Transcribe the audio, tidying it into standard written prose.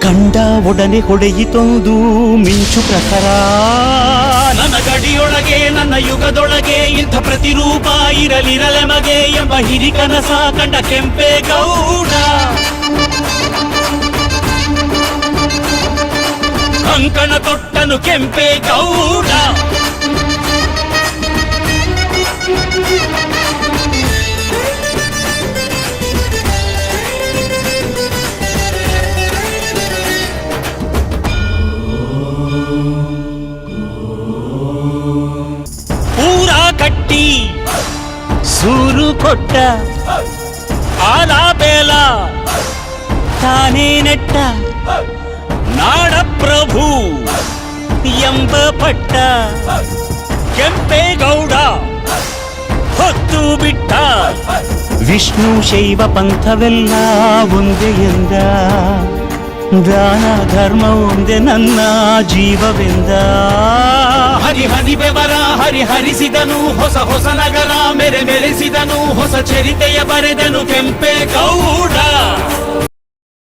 ಕಂಡ ಒಡನೆ ಹೊಡೆಯಿತೊಂದು ಮಿಂಚು ಪ್ರಖರ. ನನ್ನ ಗಡಿಯೊಳಗೆ ನನ್ನ ಯುಗದೊಳಗೆ ಇಂಥ ಪ್ರತಿರೂಪ ಇರಲಿರಲೆಮಗೆ ಎಂಬ ಹಿರಿಕನಸ ಕಂಡ ಕೆಂಪೇಗೌಡ. ಕಂಕಣ ತೊಟ್ಟನು ಕೆಂಪೇಗೌಡ. ಕಟ್ಟಿ ಸೂರು ಕೊಟ್ಟ ಆಲ ಬೇಲ ತಾನೇ ನೆಟ್ಟ ನಾಡ ಪ್ರಭು ಎಂಬ ಪಟ್ಟ ಕೆಂಪೇಗೌಡ ಹೊತ್ತು ಬಿಟ್ಟ. ವಿಷ್ಣು ಶೈವ ಪಂಥವೆಲ್ಲ ಒಂದೇ ಎಂದ, ದಾನ ಧರ್ಮ ಒಂದೇ ನನ್ನ ಜೀವವೆಂದ. ಹರಿ ಬೆವರ ಹರಿಸಿದನು ಹೊಸ ಹೊಸ ನಗರ ಮೆರೆಸಿದನು ಹೊಸ ಚರಿತೆಯ ಬರೆದನು ಕೆಂಪೇಗೌಡ.